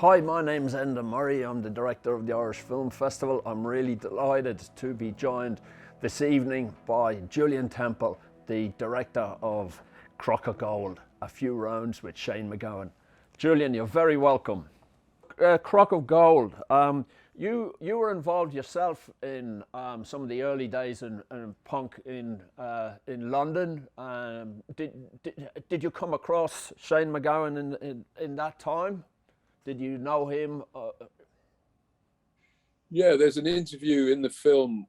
Hi, my name's Enda Murray. I'm the director of the Irish Film Festival. I'm really delighted to be joined this evening by Julien Temple, the director of Crock of Gold, A Few Rounds with Shane McGowan. Julien, you're very welcome. Crock of Gold, you were involved yourself in some of the early days in punk in London. Did you come across Shane McGowan in that time? Did you know him? Yeah, there's an interview in the film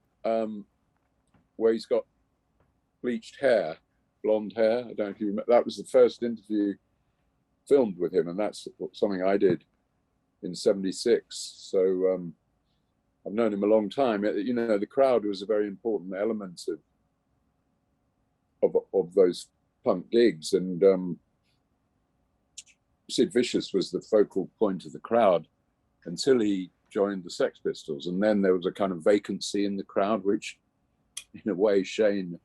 where he's got bleached hair, blonde hair. I don't know if you remember. That was the first interview filmed with him, and that's something I did in '76. So I've known him a long time. You know, the crowd was a very important element of those punk gigs, and Sid Vicious was the focal point of the crowd until he joined the Sex Pistols, and then there was a kind of vacancy in the crowd, which, in a way, Shane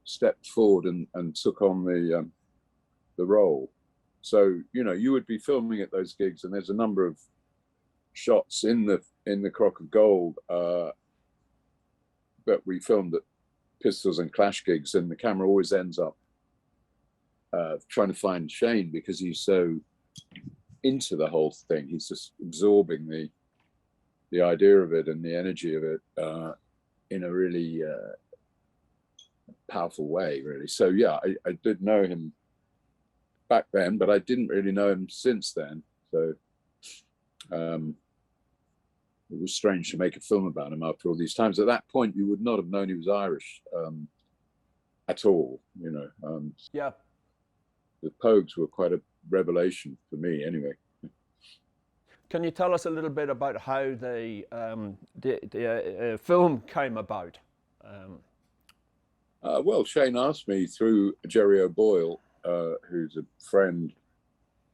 stepped forward and took on the role. So you know, you would be filming at those gigs, and there's a number of shots in the Crock of Gold that we filmed at Pistols and Clash gigs, and the camera always ends up trying to find Shane because he's so into the whole thing. He's just absorbing the idea of it and the energy of it in a really powerful way, really. So yeah, I did know him back then, but I didn't really know him since then. So it was strange to make a film about him after all these times. At that point, you would not have known he was Irish at all, you know. Yeah. The Pogues were quite a revelation for me, anyway. Can you tell us a little bit about how the film came about? Well, Shane asked me through Jerry O'Boyle, who's a friend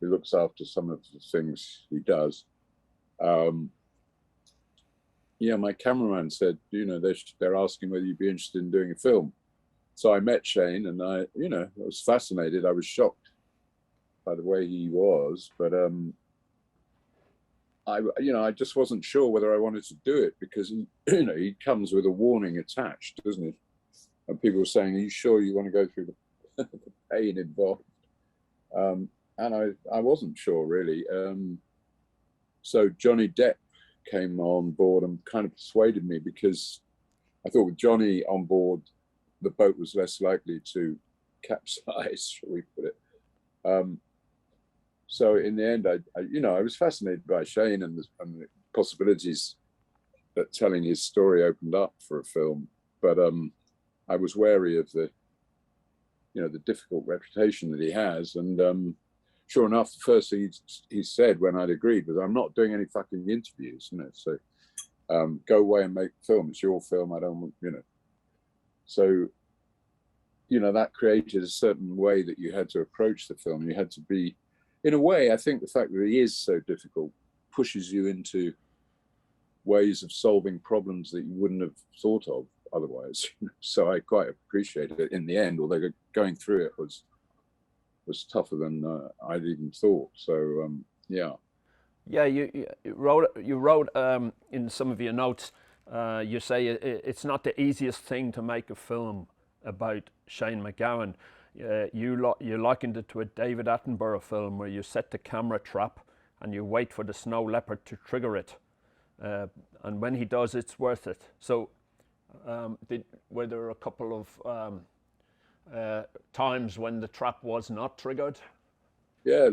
who looks after some of the things he does. Yeah, my cameraman said, you know, they're asking whether you'd be interested in doing a film. So I met Shane, and I was fascinated. I was shocked by the way he was, but I just wasn't sure whether I wanted to do it because he comes with a warning attached, doesn't he? And people were saying, "Are you sure you want to go through the pain involved?" And I wasn't sure really. So Johnny Depp came on board and kind of persuaded me because I thought with Johnny on board, the boat was less likely to capsize, shall we put it. So in the end, I was fascinated by Shane and the possibilities that telling his story opened up for a film. But I was wary of the difficult reputation that he has. And sure enough, the first thing he said when I'd agreed was, "I'm not doing any fucking interviews, so go away and make the film. It's your film. I don't want, So, that created a certain way that you had to approach the film. You had to be, in a way, I think the fact that he is so difficult pushes you into ways of solving problems that you wouldn't have thought of otherwise. So I quite appreciated it in the end, although going through it was tougher than I'd even thought. So, yeah. Yeah, you wrote in some of your notes, you say it's not the easiest thing to make a film about Shane McGowan. You likened it to a David Attenborough film where you set the camera trap and you wait for the snow leopard to trigger it. And when he does, it's worth it. So were there a couple of times when the trap was not triggered? Yeah,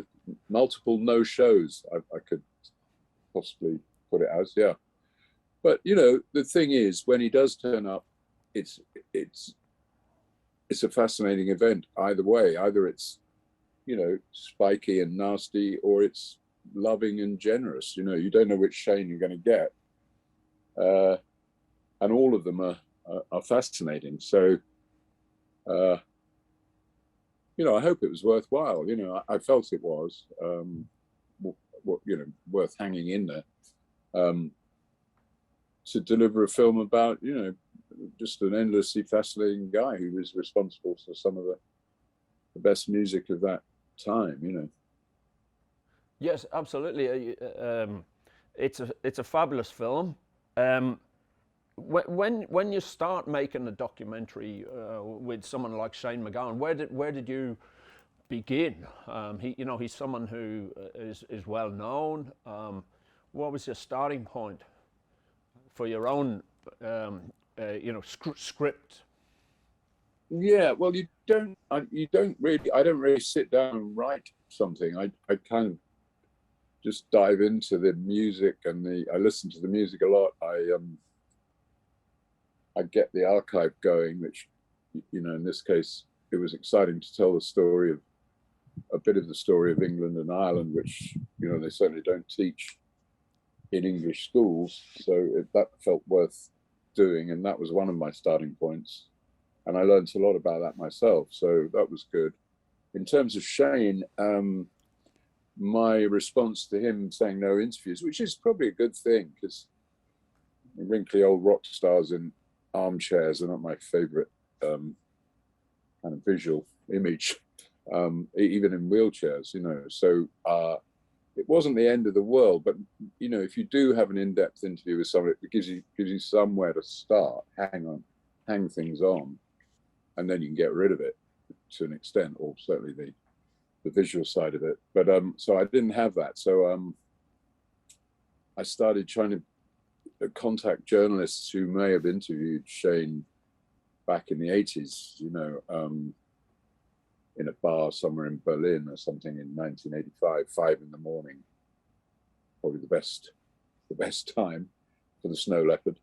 multiple no-shows, I could possibly put it as, yeah. But, the thing is, when he does turn up, it's a fascinating event either way. Either it's, spiky and nasty, or it's loving and generous. You don't know which Shane you're going to get. And all of them are fascinating. So, I hope it was worthwhile. I felt it was, worth hanging in there to deliver a film about, just an endlessly fascinating guy who was responsible for some of the best music of that time. Yes, absolutely. It's a fabulous film. Um, when you start making a documentary with someone like Shane McGowan, where did you begin? He's someone who is well known. What was your starting point for your own script? Yeah, well, I don't really sit down and write something. I kind of just dive into the music, and I listen to the music a lot. I get the archive going, which, in this case, it was exciting to tell the story of a bit of the story of England and Ireland, which, they certainly don't teach in English schools. So that felt worth doing. And that was one of my starting points. And I learned a lot about that myself. So that was good. In terms of Shane, my response to him saying no interviews, which is probably a good thing, because wrinkly old rock stars in armchairs are not my favorite kind of visual image, even in wheelchairs, So it wasn't the end of the world, but if you do have an in-depth interview with someone, it gives you somewhere to start, hang things on, and then you can get rid of it to an extent, or certainly the visual side of it. But so I didn't have that. So I started trying to contact journalists who may have interviewed Shane back in the 80s, in a bar somewhere in Berlin or something in 1985, 5 a.m, probably the best time for the Snow Leopard.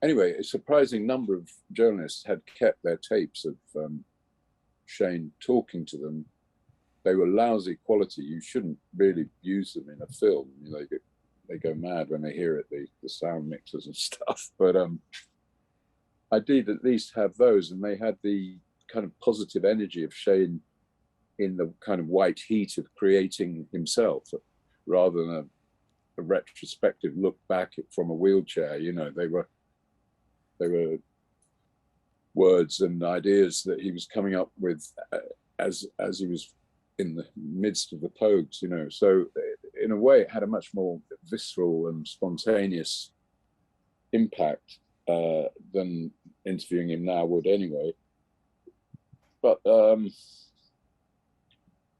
Anyway, a surprising number of journalists had kept their tapes of Shane talking to them. They were lousy quality. You shouldn't really use them in a film. They go mad when they hear it, the sound mixers and stuff. But I did at least have those, and they had the kind of positive energy of Shane in the kind of white heat of creating himself, rather than a retrospective look back from a wheelchair. They were words and ideas that he was coming up with as he was in the midst of the Pogues, So in a way, it had a much more visceral and spontaneous impact than interviewing him now would anyway. But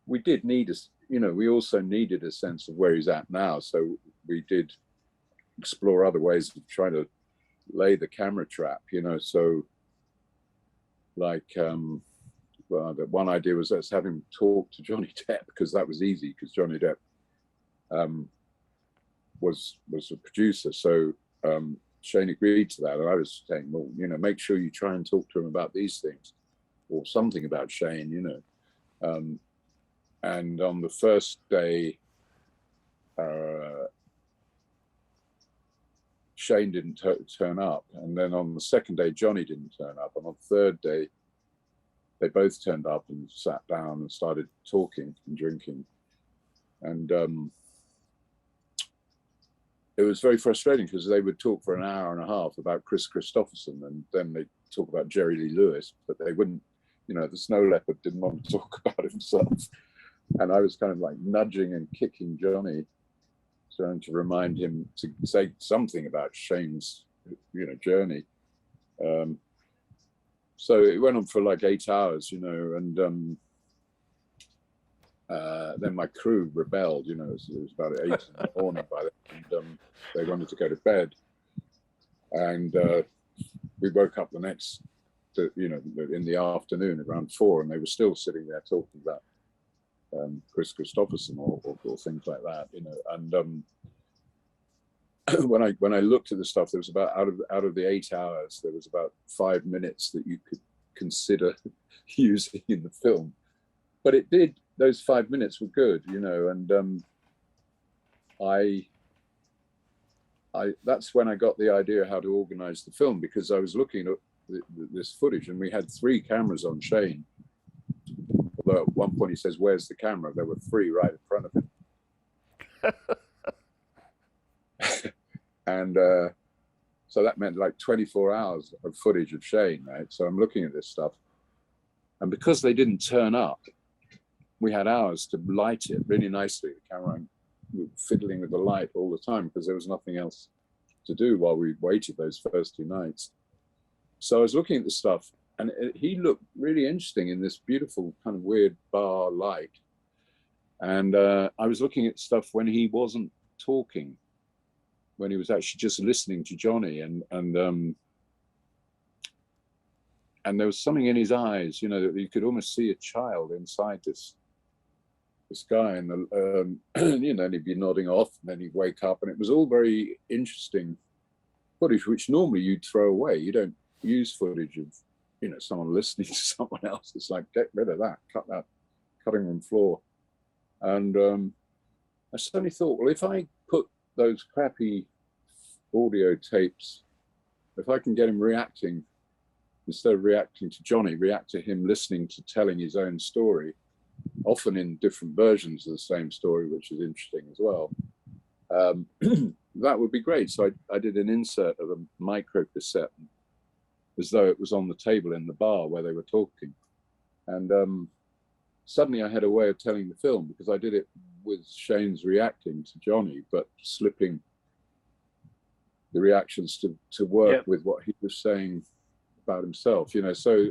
we did need we also needed a sense of where he's at now. So we did explore other ways of trying to lay the camera trap, So like, well, the one idea was, let's have him talk to Johnny Depp, because that was easy, because Johnny Depp was a producer. So Shane agreed to that, and I was saying, well, make sure you try and talk to him about these things, or something about Shane, and on the first day, Shane didn't turn up, and then on the second day, Johnny didn't turn up, and on the third day, they both turned up and sat down and started talking and drinking. And it was very frustrating, because they would talk for an hour and a half about Chris Christopherson, and then they'd talk about Jerry Lee Lewis, but they wouldn't, the Snow Leopard didn't want to talk about himself. And I was kind of like nudging and kicking Johnny, trying to remind him to say something about Shane's, journey. So it went on for like 8 hours, and then my crew rebelled. It was about 8 in the morning by then, and they wanted to go to bed. And we woke up the next, in the afternoon around 4, and they were still sitting there talking about Chris Christopherson or things like that, And when I looked at the stuff, there was about out of the 8 hours, there was about 5 minutes that you could consider using in the film. But it did. Those 5 minutes were good, and I that's when I got the idea how to organize the film, because I was looking at this footage, and we had 3 cameras on Shane. Although at one point he says, "Where's the camera?" There were 3 right in front of him. And so that meant like 24 hours of footage of Shane, right? So I'm looking at this stuff, and because they didn't turn up, we had hours to light it really nicely. The cameraman was fiddling with the light all the time because there was nothing else to do while we waited those first 2 nights. So I was looking at the stuff, and he looked really interesting in this beautiful kind of weird bar light. And I was looking at stuff when he wasn't talking, when he was actually just listening to Johnny, and there was something in his eyes, you know, that you could almost see a child inside this guy, and you know, and he'd be nodding off, and then he'd wake up, and it was all very interesting footage, which normally you'd throw away. You don't use footage of, you know, someone listening to someone else. It's like, get rid of that, cut that cutting room floor. And I suddenly thought, well, if I put those crappy audio tapes, if I can get him reacting, instead of reacting to Johnny, react to him listening to telling his own story, often in different versions of the same story, which is interesting as well. That would be great. So I did an insert of a micro cassette, as though it was on the table in the bar where they were talking. And suddenly I had a way of telling the film, because I did it with Shane's reacting to Johnny, but slipping the reactions to work with what he was saying about himself, you know. So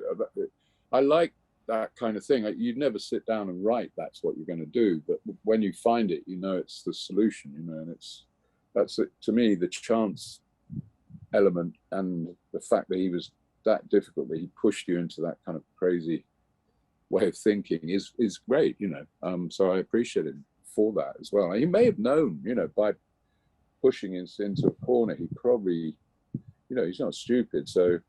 I like that kind of thing. You'd never sit down and write that's what you're going to do, but when you find it, you know it's the solution, you know. And that's to me the chance element, and the fact that he was that difficult, that he pushed you into that kind of crazy way of thinking is great, you know. So I appreciate him for that as well. He may have known, you know, by pushing us into a corner, he probably, you know, he's not stupid, so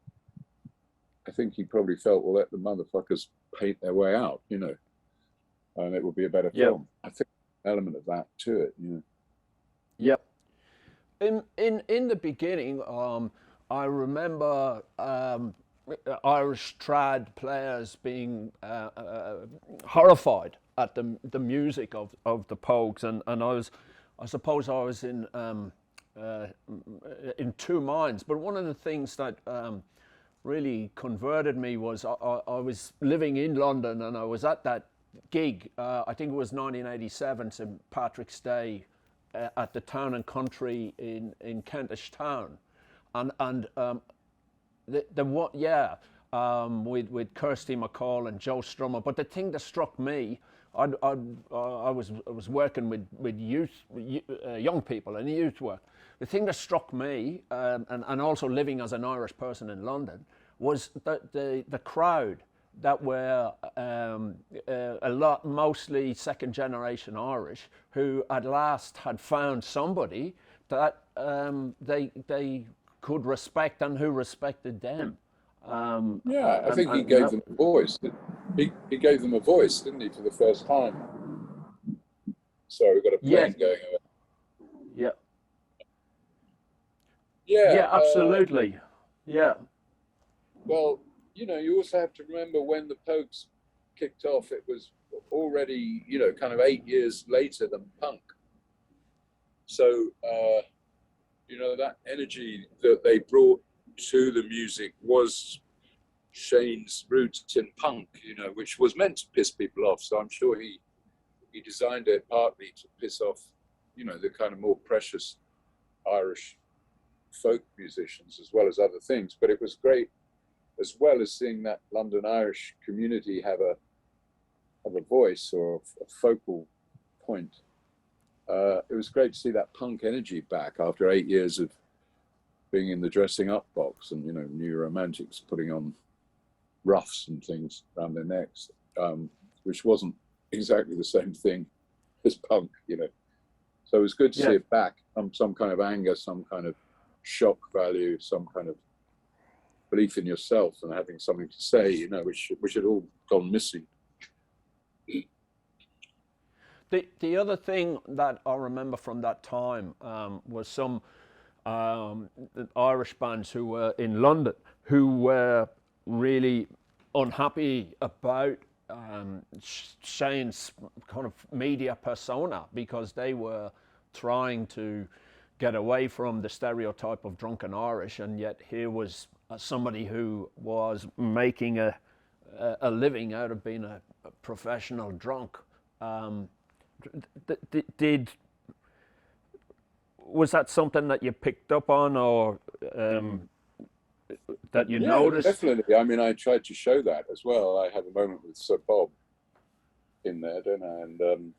I think he probably felt, well, let the motherfuckers paint their way out, you know, and it will be a better film. I think an element of that to it, you know. Yep. In the beginning, I remember Irish trad players being horrified at the music of the Pogues, and I suppose I was in two minds. But one of the things that really converted me was I was living in London, and I was at that gig, I think it was 1987, St Patrick's Day, at the Town and Country in Kentish Town, and with Kirsty MacColl and Joe Strummer. But the thing that struck me, I was working with youth, young people and youth work. The thing that struck me, and also living as an Irish person in London, was the crowd that were a lot, mostly second generation Irish, who at last had found somebody that they could respect and who respected them. I think he gave them a voice. He gave them a voice, didn't he, for the first time? So we've got a plane going over. Yeah, absolutely. Well, you know, you also have to remember when the Pogues kicked off, it was already, you know, kind of 8 years later than punk. So, you know, that energy that they brought to the music was Shane's roots in punk, you know, which was meant to piss people off. So I'm sure he designed it partly to piss off, you know, the kind of more precious Irish folk musicians as well as other things. But it was great, as well as seeing that London Irish community have a voice or a focal point. It was great to see that punk energy back after 8 years of being in the dressing up box, and, you know, New Romantics putting on ruffs and things around their necks, which wasn't exactly the same thing as punk, you know. So it was good to see it back, some kind of anger, some kind of shock value, some kind of belief in yourself and having something to say, you know, which had all gone missing. The other thing that I remember from that time was some Irish bands who were in London who were really unhappy about Shane's kind of media persona, because they were trying to get away from the stereotype of drunken Irish, and yet here was somebody who was making a living out of being a professional drunk. Did was that something that you picked up on, or that you noticed? Definitely. I mean, I tried to show that as well. I have a moment with Sir Bob in there, don't I? And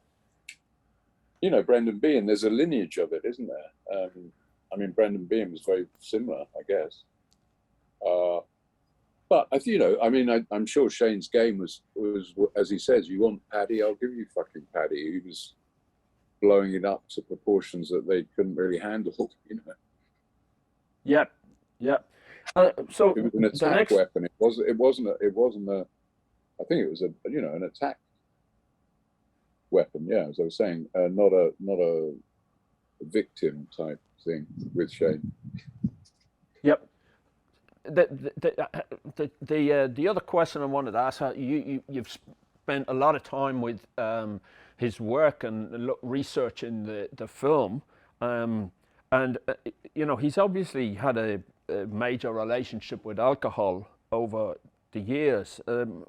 you know, Brendan Behan. There's a lineage of it, isn't there? I mean, Brendan Behan was very similar, I guess. But you know, I mean, I'm sure Shane's game was as he says, you want Paddy, I'll give you fucking Paddy. He was blowing it up to proportions that they couldn't really handle, you know. Yeah, yeah. So it was an attack weapon. It wasn't a. I think it was an attack weapon. Yeah, as I was saying, not a victim type thing with Shane. Yep. The other question I wanted to ask, you've spent a lot of time with his work and researching the film, and you know, he's obviously had a major relationship with alcohol over the years, and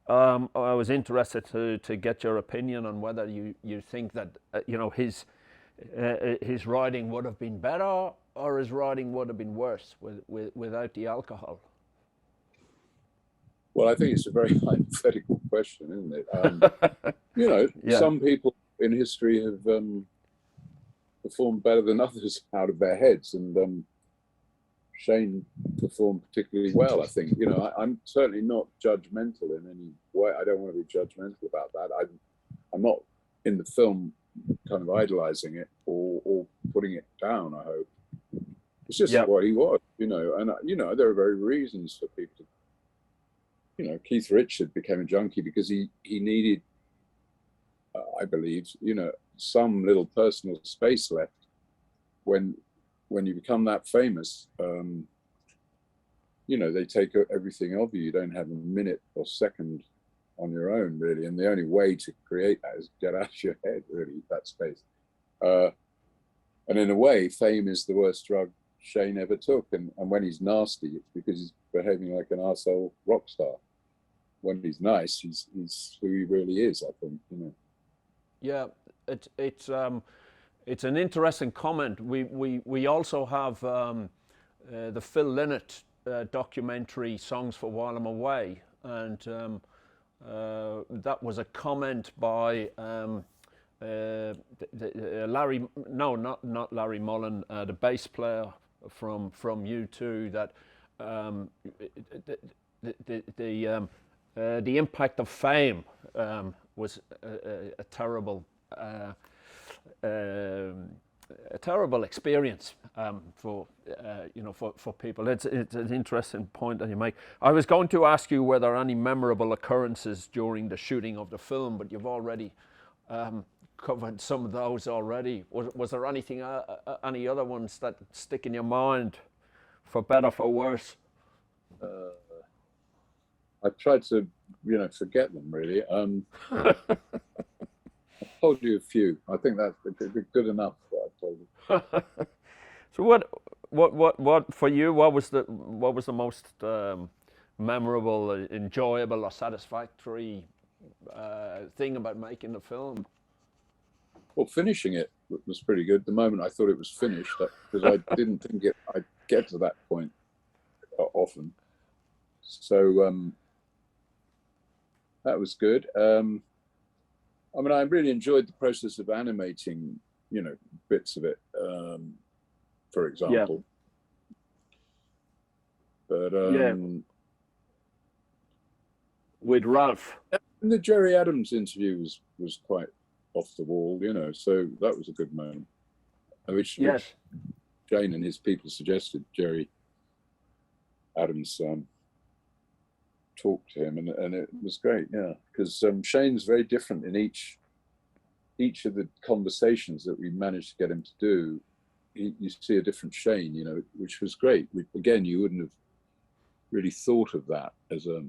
I was interested to get your opinion on whether you think that you know, his writing would have been better, or his writing would have been worse without the alcohol. Well, I think it's a very hypothetical question, isn't it? You know, some people in history have performed better than others out of their heads, and Shane performed particularly well, I think. You know, I'm certainly not judgmental in any way. I don't want to be judgmental about that. I'm not in the film kind of idolizing it or putting it down, I hope. It's just what he was, you know, and, you know, there are very reasons for people to, you know, Keith Richard became a junkie because he needed, I believe, you know, some little personal space left. When you become that famous, you know, they take everything of you. You don't have a minute or second on your own, really. And the only way to create that is get out of your head, really, that space. And in a way, fame is the worst drug Shane ever took. And when he's nasty, it's because he's behaving like an arsehole rock star. When he's nice, he's who he really is, I think, you know. Yeah, it's an interesting comment. We also have the Phil Lynott documentary "Songs for While I'm Away," and that was a comment by Larry. No, not Larry Mullen, the bass player from U2. That the impact of fame was a terrible experience for you know, for people. It's an interesting point that you make. I was going to ask you whether any memorable occurrences during the shooting of the film, but you've already covered some of those already. Was there anything, any other ones that stick in your mind, for better, for worse? I've tried to, you know, forget them, really. I told you a few. I think that's good enough. What I told you. So what for you? What was the most memorable, enjoyable, or satisfactory thing about making the film? Well, finishing it was pretty good. The moment I thought it was finished, because I didn't think I'd get to that point often. So that was good. I mean, I really enjoyed the process of animating, you know, bits of it, for example. Yeah. But with Ralph. And the Jerry Adams interview was quite off the wall, you know, so that was a good moment. Which Shane and his people suggested Jerry Adams talk to him, and it was great, because Shane's very different in each of the conversations that we managed to get him to do. You see a different Shane, you know, which was great. Again, you wouldn't have really thought of that as a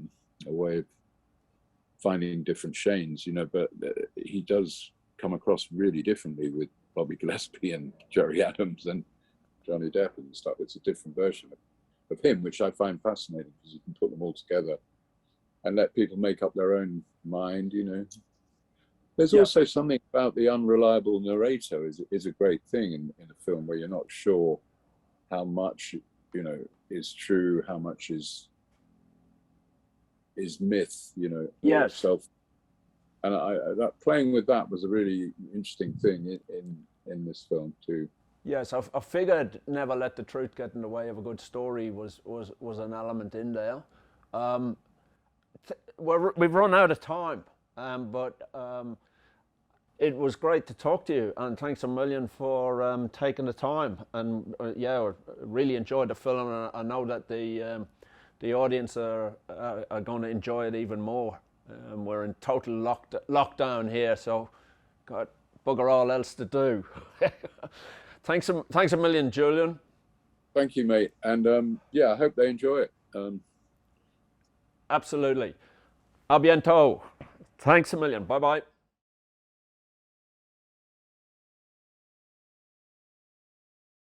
way of finding different Shanes, you know, but he does come across really differently with Bobby Gillespie and Jerry Adams and Johnny Depp and stuff. It's a different version of him, which I find fascinating, because you can put them all together and let people make up their own mind. You know, there's Yeah. also something about the unreliable narrator is a great thing in a film where you're not sure how much, you know, is true, how much is myth, you know, or Yes. self. And that playing with that was a really interesting thing in this film too. Yes, I figured never let the truth get in the way of a good story was an element in there. Um, we've run out of time, but it was great to talk to you, and thanks a million for taking the time. And yeah, I really enjoyed the film, and I know that the audience are going to enjoy it even more. We're in total lockdown here, so got bugger all else to do. Thanks a million, Julien. Thank you, mate. And yeah, I hope they enjoy it. Absolutely. A bientôt. Thanks a million. Bye bye.